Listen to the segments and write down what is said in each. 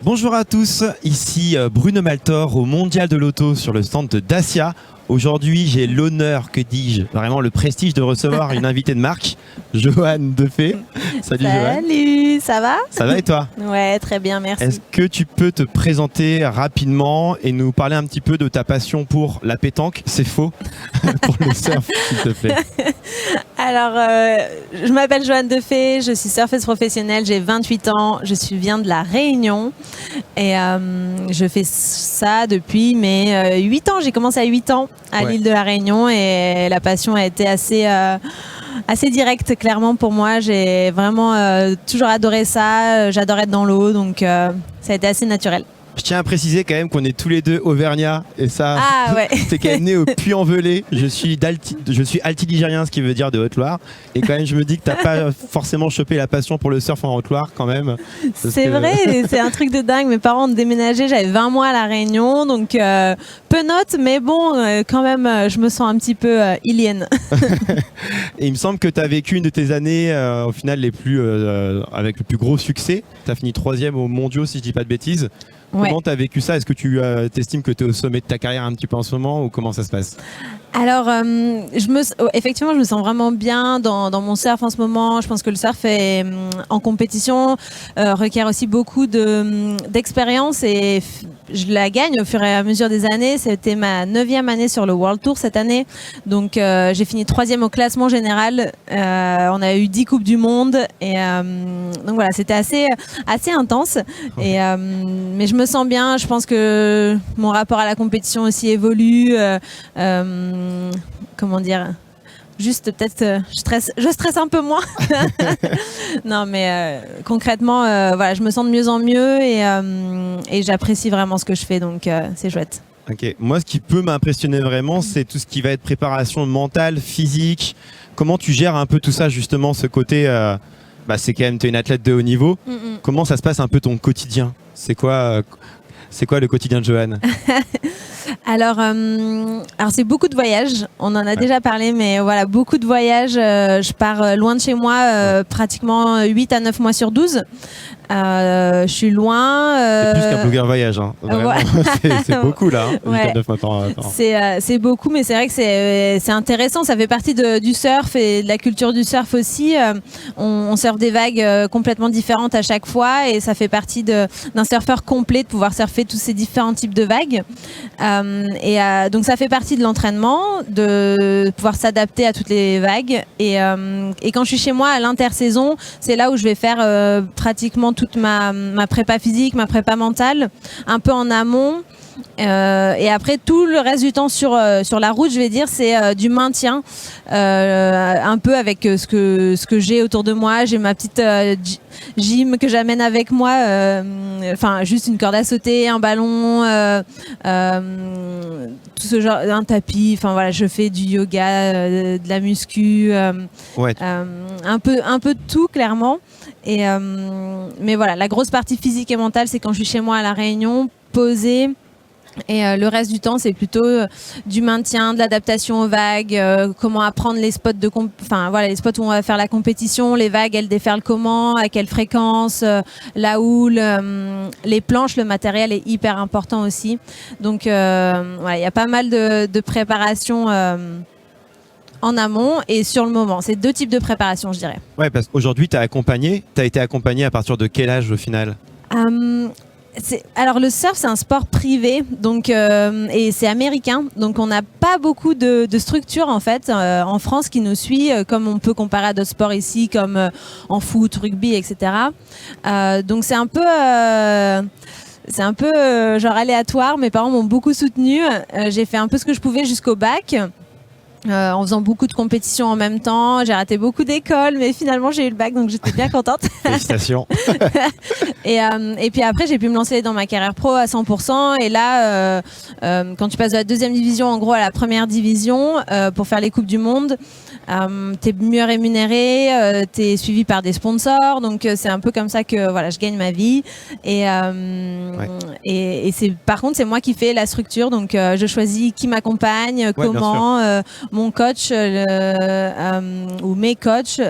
Bonjour à tous, ici Bruno Maltor au Mondial de l'Auto sur le stand de Dacia. Aujourd'hui, j'ai l'honneur, que dis-je, vraiment le prestige de recevoir une invitée de marque, Joanne Defay. Salut Joanne. Salut, ça va? Ça va et toi? Ouais, très bien, merci. Est-ce que tu peux te présenter rapidement et nous parler un petit peu de ta passion pour la pétanque? C'est faux. Pour le surf, s'il te plaît. Alors, je m'appelle Joanne Defay, je suis surfeuse professionnelle, j'ai 28 ans, viens de La Réunion et je fais ça depuis mes 8 ans. J'ai commencé à 8 ans à l'île de La Réunion et la passion a été assez directe, clairement, pour moi. J'ai vraiment toujours adoré ça, j'adore être dans l'eau, donc ça a été assez naturel. Je tiens à préciser quand même qu'on est tous les deux auvergnats et ça, t'es quand même né au Puy-en-Velay. Je suis altiligérien, ce qui veut dire de Haute-Loire. Et quand même, je me dis que t'as pas forcément chopé la passion pour le surf en Haute-Loire quand même. C'est vrai, c'est un truc de dingue. Mes parents ont déménagé, j'avais 20 mois à La Réunion, donc peu note, mais bon, quand même, je me sens un petit peu ilienne. Et il me semble que tu as vécu une de tes années au final avec le plus gros succès. Tu as fini 3e aux mondiaux, si je dis pas de bêtises. Comment tu as vécu ça? Est-ce que tu t'estimes que tu es au sommet de ta carrière un petit peu en ce moment ou comment ça se passe? Alors, effectivement, je me sens vraiment bien dans mon surf en ce moment. Je pense que le surf en compétition requiert aussi beaucoup d'expérience et je la gagne au fur et à mesure des années. C'était ma 9e année sur le World Tour cette année. Donc, j'ai fini 3e au classement général. On a eu 10 Coupes du Monde. Et donc voilà, c'était assez intense. Et, mais je me sens bien. Je pense que mon rapport à la compétition aussi évolue. Comment dire, juste peut-être je stresse un peu moins. Non mais concrètement voilà, je me sens de mieux en mieux et j'apprécie vraiment ce que je fais, donc c'est chouette. Ok, moi ce qui peut m'impressionner vraiment, c'est tout ce qui va être préparation mentale, physique. Comment tu gères un peu tout ça, justement, ce côté c'est quand même, tu es une athlète de haut niveau. Comment ça se passe un peu ton quotidien? C'est quoi le quotidien de Joanne? Alors c'est beaucoup de voyages, on en a déjà parlé, mais voilà, beaucoup de voyages. Je pars loin de chez moi, pratiquement 8 à 9 mois sur 12. Je suis loin. C'est plus qu'un blogueur voyage, hein. Vraiment, c'est beaucoup là. Hein, 8 à 9 mois par an. C'est beaucoup, mais c'est vrai que c'est intéressant. Ça fait partie du surf et de la culture du surf aussi. On surfe des vagues complètement différentes à chaque fois et ça fait partie d'un surfeur complet de pouvoir surfer tous ces différents types de vagues. Donc ça fait partie de l'entraînement, de pouvoir s'adapter à toutes les vagues. Et quand je suis chez moi à l'intersaison, c'est là où je vais faire pratiquement toute ma prépa physique, ma prépa mentale, un peu en amont. Et après tout le reste du temps sur la route, je vais dire, c'est du maintien, un peu avec ce que j'ai autour de moi. J'ai ma petite gym que j'amène avec moi, enfin juste une corde à sauter, un ballon, tout ce genre, un tapis. Enfin voilà, je fais du yoga, de la muscu, un peu de tout, clairement. Et mais voilà, la grosse partie physique et mentale, c'est quand je suis chez moi à La Réunion, posée. Et le reste du temps, c'est plutôt du maintien, de l'adaptation aux vagues, comment apprendre les spots les spots où on va faire la compétition, les vagues, elles déferlent comment, à quelle fréquence, la houle, les planches, le matériel est hyper important aussi. Donc, il y a pas mal de préparation en amont et sur le moment. C'est 2 types de préparation, je dirais. Ouais, parce qu'aujourd'hui, tu as été accompagné à partir de quel âge au final? Alors le surf, c'est un sport privé, donc et c'est américain, donc on n'a pas beaucoup de structures en fait en France qui nous suit, comme on peut comparer à d'autres sports ici, comme en foot, rugby, etc. Donc c'est un peu genre aléatoire. Mes parents m'ont beaucoup soutenue. J'ai fait un peu ce que je pouvais jusqu'au bac. En faisant beaucoup de compétitions en même temps. J'ai raté beaucoup d'écoles, mais finalement j'ai eu le bac, donc j'étais bien contente. Félicitations. Et puis après, j'ai pu me lancer dans ma carrière pro à 100%. Et là, quand tu passes de la 2e division en gros à la 1re division pour faire les Coupes du Monde, t'es mieux rémunéré, t'es suivi par des sponsors, donc c'est un peu comme ça que voilà, je gagne ma vie. Et c'est, par contre, c'est moi qui fais la structure, donc je choisis qui m'accompagne, comment, mon coach ou mes coachs.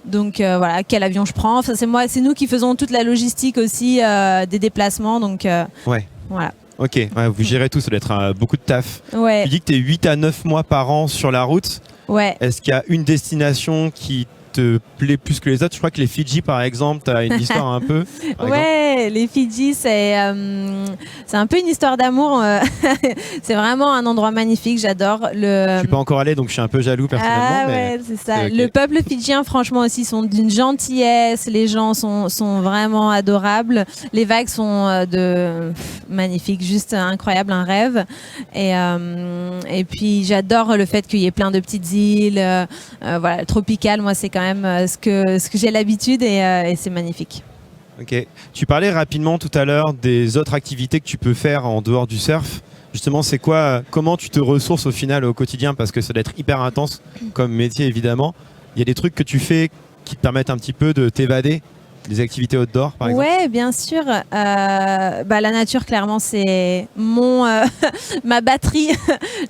Donc voilà, quel avion je prends. Enfin, c'est nous qui faisons toute la logistique aussi des déplacements. Donc voilà. Ok, vous gérez tout, ça doit être beaucoup de taf. Ouais. Tu dis que tu es 8 à 9 mois par an sur la route. Ouais. Est-ce qu'il y a une destination qui te plaît plus que les autres? Je crois que les Fidji, par exemple, tu as une histoire un peu. Ouais, les Fidji, c'est un peu une histoire d'amour. C'est vraiment un endroit magnifique, j'adore. Je suis pas encore allé, donc je suis un peu jaloux personnellement. Ah ouais, c'est ça. Okay. Le peuple fidjien, franchement, aussi, sont d'une gentillesse. Les gens sont vraiment adorables. Les vagues sont magnifiques, juste incroyable, un rêve. Et puis, j'adore le fait qu'il y ait plein de petites îles. Voilà, tropical, moi, c'est quand même ce que j'ai l'habitude et c'est magnifique. Ok. Tu parlais rapidement tout à l'heure des autres activités que tu peux faire en dehors du surf. Justement, c'est quoi, comment tu te ressources au final au quotidien, parce que ça doit être hyper intense comme métier évidemment. Il y a des trucs que tu fais qui te permettent un petit peu de t'évader, des activités outdoor par exemple? Ouais, bien sûr. La nature, clairement, c'est ma batterie.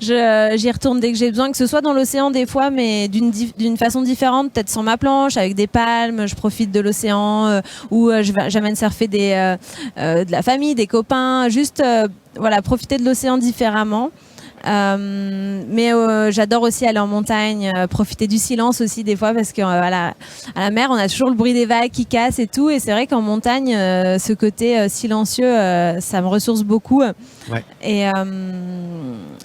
J'y retourne dès que j'ai besoin, que ce soit dans l'océan des fois, mais d'une façon différente, peut-être sans ma planche, avec des palmes. Je profite de l'océan ou j'amène surfer de la famille, des copains. Juste voilà, profiter de l'océan différemment. Mais j'adore aussi aller en montagne, profiter du silence aussi des fois, parce qu'à la mer on a toujours le bruit des vagues qui cassent et tout, et c'est vrai qu'en montagne ce côté silencieux ça me ressource beaucoup. Ouais. Et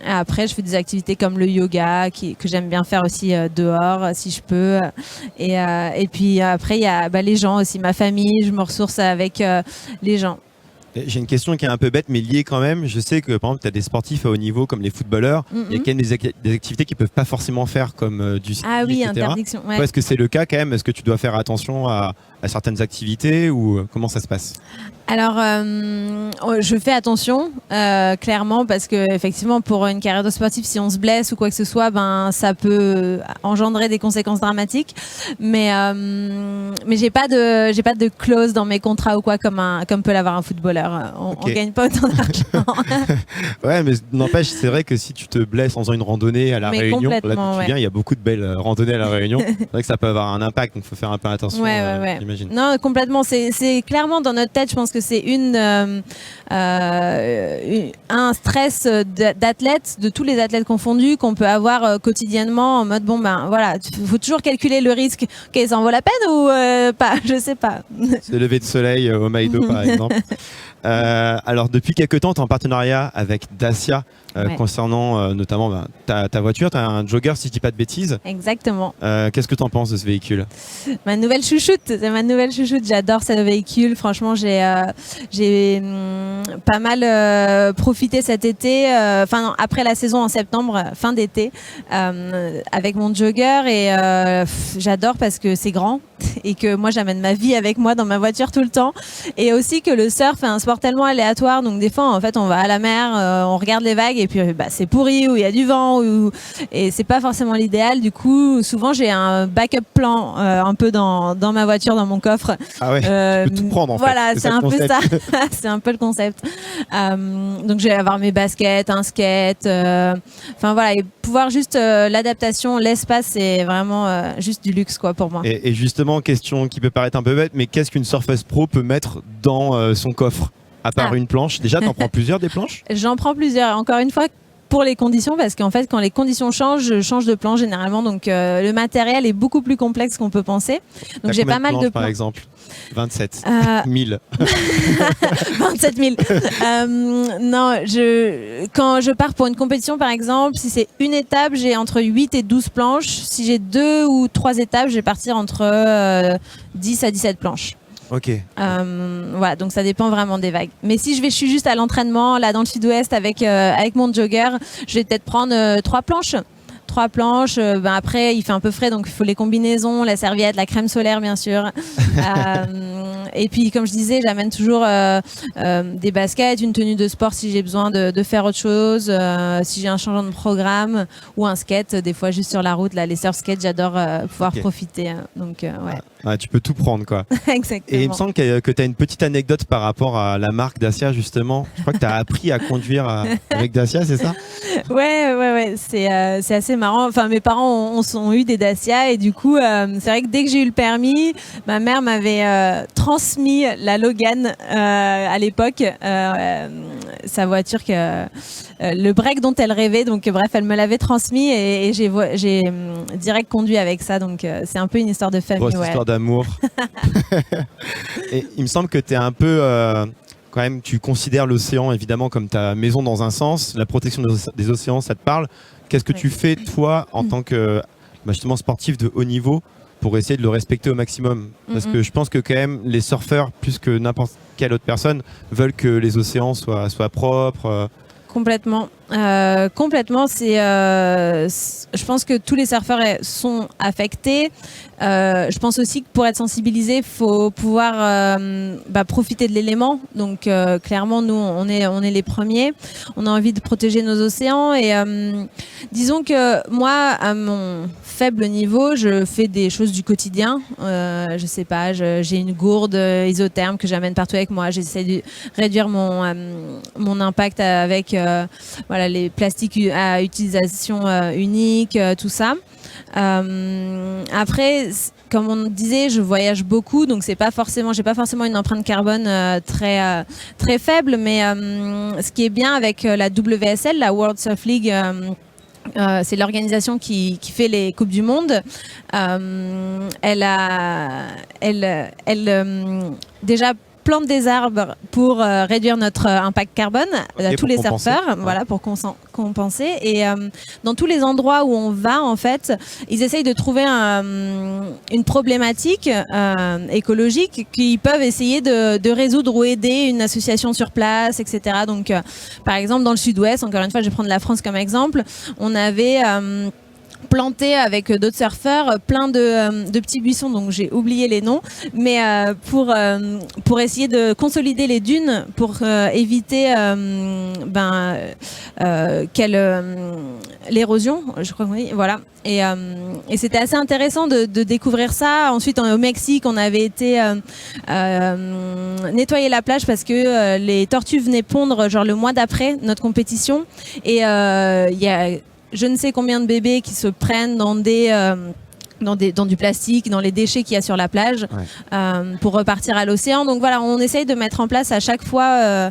après je fais des activités comme le yoga que j'aime bien faire aussi dehors si je peux, et puis après il y a les gens aussi, ma famille, je me ressource avec les gens. J'ai une question qui est un peu bête, mais liée quand même. Je sais que, par exemple, tu as des sportifs à haut niveau, comme les footballeurs. Il y a quand même des activités qu'ils ne peuvent pas forcément faire, comme du ski, oui, etc. interdiction. Ouais. Est-ce que c'est le cas quand même? Est-ce que tu dois faire attention à certaines activités, ou comment ça se passe? Alors, je fais attention, clairement, parce que effectivement, pour une carrière de sportif, si on se blesse ou quoi que ce soit, ça peut engendrer des conséquences dramatiques. Mais j'ai pas de clause dans mes contrats ou quoi, comme peut l'avoir un footballeur. On gagne pas autant d'argent. Ouais, mais n'empêche, c'est vrai que si tu te blesses en faisant une randonnée à la Réunion, là tu viens, il y a beaucoup de belles randonnées à la Réunion. C'est vrai que ça peut avoir un impact, donc il faut faire un peu attention. J'imagine. Non, complètement. C'est clairement dans notre tête. Je pense que c'est un stress d'athlète, de tous les athlètes confondus, qu'on peut avoir quotidiennement, en mode voilà, faut toujours calculer le risque. Ok, ça en vaut la peine ou pas? Je sais pas. C'est lever de soleil au Maïdo par exemple. Alors depuis quelques temps, tu es en partenariat avec Dacia concernant notamment ta voiture. Tu as un Jogger, si je dis pas de bêtises. Exactement. Qu'est-ce que tu en penses de ce véhicule? Ma nouvelle chouchoute, c'est ma nouvelle chouchoute. J'adore ce véhicule. Franchement, j'ai pas mal profité cet été, après la saison en septembre, fin d'été, avec mon Jogger, et j'adore parce que c'est grand et que moi j'amène ma vie avec moi dans ma voiture tout le temps, et aussi que le surf est un sport tellement aléatoire, donc des fois en fait on va à la mer, on regarde les vagues et puis c'est pourri, ou il y a du vent, et c'est pas forcément l'idéal. Du coup souvent j'ai un backup plan un peu dans ma voiture, dans mon coffre. Ah ouais, tu peux tout prendre en fait. Voilà, c'est un peu ça. C'est un peu le concept. Donc je vais avoir mes baskets, un skate, voilà, et pouvoir juste l'adaptation, l'espace, c'est vraiment juste du luxe quoi pour moi. Et justement, question qui peut paraître un peu bête, mais qu'est-ce qu'une Surface Pro peut mettre dans son coffre, à part une planche? Déjà, t'en prends plusieurs des planches? J'en prends plusieurs, encore une fois, pour les conditions, parce qu'en fait quand les conditions changent, je change de planche généralement, donc le matériel est beaucoup plus complexe qu'on peut penser. Donc j'ai pas mal de planches par exemple? 27 000. 27 000. Non, quand je pars pour une compétition, par exemple, si c'est une étape, j'ai entre 8 et 12 planches. Si j'ai 2 ou 3 étapes, je vais partir entre 10 à 17 planches. Ok. Voilà, donc ça dépend vraiment des vagues. Mais si je suis juste à l'entraînement, là dans le sud-ouest avec mon Jogger, je vais peut-être prendre 3 planches. 3 planches, après il fait un peu frais, donc il faut les combinaisons, la serviette, la crème solaire bien sûr. et puis comme je disais, j'amène toujours des baskets, une tenue de sport si j'ai besoin de faire autre chose, si j'ai un changement de programme ou un skate, des fois juste sur la route, là, les surf skates, j'adore pouvoir profiter. Donc ouais. Ouais, tu peux tout prendre quoi. Exactement. Et il me semble que tu as une petite anecdote par rapport à la marque Dacia justement. Je crois que tu as appris à conduire avec Dacia, c'est ça? Ouais. C'est assez marrant. Enfin, mes parents ont eu des Dacia et du coup, c'est vrai que dès que j'ai eu le permis, ma mère m'avait transmis la Logan à l'époque, sa voiture le break dont elle rêvait. Donc bref, elle me l'avait transmis et j'ai direct conduit avec ça. Donc c'est un peu une histoire de famille. Grosse histoire d'amour. Et il me semble que tu es un peu quand même, tu considères l'océan évidemment comme ta maison dans un sens, la protection des océans, ça te parle. Qu'est-ce que tu fais toi en tant que justement sportif de haut niveau pour essayer de le respecter au maximum? Parce que je pense que quand même les surfeurs, plus que n'importe quelle autre personne, veulent que les océans soient propres. Complètement. Complètement. Je pense que tous les surfeurs sont affectés. Je pense aussi que pour être sensibilisé, il faut pouvoir profiter de l'élément. Donc clairement, nous, on est les premiers. On a envie de protéger nos océans. Et disons que moi, à mon faible niveau, je fais des choses du quotidien. Je sais pas, j'ai une gourde isotherme que j'amène partout avec moi. J'essaie de réduire mon impact avec les plastiques à utilisation unique, tout ça. Après, comme on disait, je voyage beaucoup, donc j'ai pas forcément une empreinte carbone très faible, mais ce qui est bien avec la WSL, la World Surf League, c'est l'organisation qui fait les Coupes du Monde. Elle déjà plante des arbres pour réduire notre impact carbone, tous les surfeurs, pour compenser. Et dans tous les endroits où on va, en fait, ils essayent de trouver une problématique écologique qu'ils peuvent essayer de résoudre ou aider une association sur place, etc. Donc, par exemple, dans le sud-ouest, encore une fois, je vais prendre la France comme exemple, on avait planté avec d'autres surfeurs plein de petits buissons, donc j'ai oublié les noms, mais pour essayer de consolider les dunes, pour éviter l'érosion, je crois qu'on dit, voilà. Et c'était assez intéressant de découvrir ça. Ensuite, au Mexique, on avait été nettoyer la plage parce que les tortues venaient pondre genre le mois d'après notre compétition, et il y a je ne sais combien de bébés qui se prennent dans du plastique, dans les déchets qu'il y a sur la plage, pour repartir à l'océan. Donc voilà, on essaye de mettre en place à chaque fois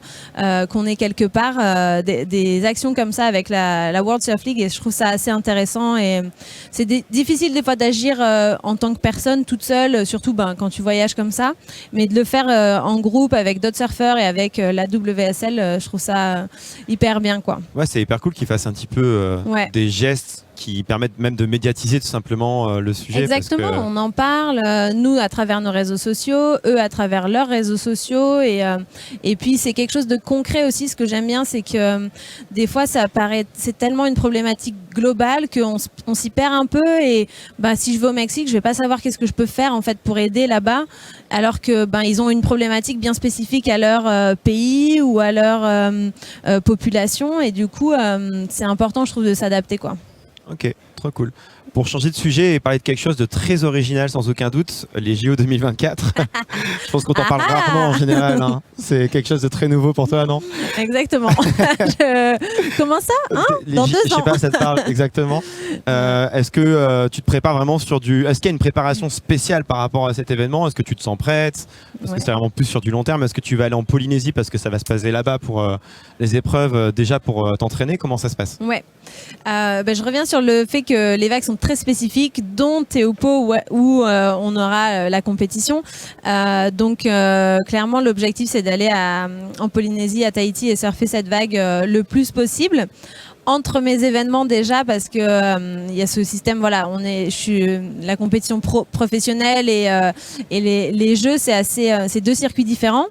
qu'on est quelque part des actions comme ça avec la World Surf League, et je trouve ça assez intéressant. Et c'est difficile des fois d'agir en tant que personne toute seule, surtout quand tu voyages comme ça, mais de le faire en groupe avec d'autres surfeurs et avec la WSL, je trouve ça hyper bien, quoi. Ouais, c'est hyper cool qu'ils fassent un petit peu des gestes qui permettent même de médiatiser tout simplement le sujet. Exactement, on en parle, nous à travers nos réseaux sociaux, eux à travers leurs réseaux sociaux, et puis c'est quelque chose de concret aussi. Ce que j'aime bien, c'est que des fois c'est tellement une problématique globale qu'on s'y perd un peu, et si je vais au Mexique, je vais pas savoir qu'est-ce que je peux faire en fait pour aider là-bas, alors que ils ont une problématique bien spécifique à leur pays ou à leur population, et du coup c'est important, je trouve, de s'adapter, quoi. Ok, trop cool. Pour changer de sujet et parler de quelque chose de très original, sans aucun doute, les JO 2024. Je pense qu'on t'en parle rarement en général. Hein. C'est quelque chose de très nouveau pour toi, non? Exactement. Comment ça, dans 2 ans? Je sais pas, ça te parle exactement. Est-ce que tu te prépares vraiment sur du... Est-ce qu'il y a une préparation spéciale par rapport à cet événement? Est-ce que tu te sens prête? Parce que c'est vraiment plus sur du long terme. Est-ce que tu vas aller en Polynésie parce que ça va se passer là-bas pour les épreuves, déjà pour t'entraîner? Comment ça se passe? Ouais. Je reviens sur le fait que les vagues sont très spécifiques, dont Tehupo où on aura la compétition. Donc clairement, l'objectif, c'est d'aller en Polynésie, à Tahiti, et surfer cette vague le plus possible. Entre mes événements déjà, parce que il y a ce système, je suis la compétition professionnelle et les jeux, c'est 2 circuits différents.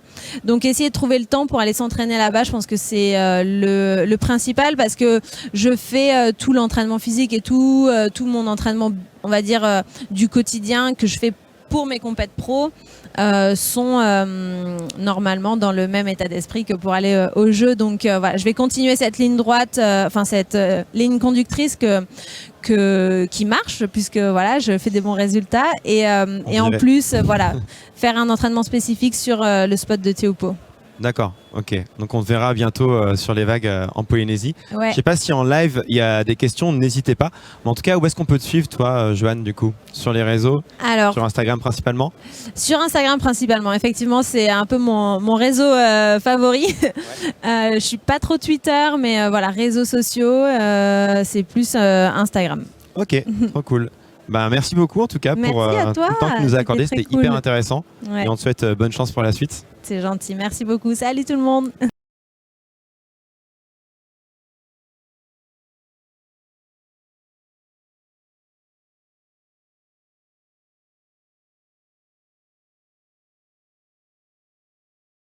Donc essayer de trouver le temps pour aller s'entraîner là-bas, je pense que c'est le principal, parce que je fais tout l'entraînement physique et tout mon entraînement, on va dire, du quotidien, que je fais pour mes compètes pro sont normalement dans le même état d'esprit que pour aller au jeu. Donc voilà, je vais continuer cette ligne droite, cette ligne conductrice qui marche, puisque voilà, je fais des bons résultats et en plus voilà, faire un entraînement spécifique sur le spot de Teahupo'o. D'accord, ok. Donc on te verra bientôt sur les vagues en Polynésie. Ouais. Je sais pas si en live il y a des questions, n'hésitez pas. Mais en tout cas, où est-ce qu'on peut te suivre, toi, Joanne, du coup? Sur les réseaux? Alors, sur Instagram principalement? Sur Instagram principalement, effectivement, c'est un peu mon réseau favori. Je suis pas trop Twitter, mais voilà, réseaux sociaux, c'est plus Instagram. Ok, trop cool. Bah, merci beaucoup en tout cas pour à toi. tout le temps que tu nous as accordé, c'était cool. hyper intéressant. Ouais. Et on te souhaite bonne chance pour la suite. C'est gentil, merci beaucoup. Salut tout le monde.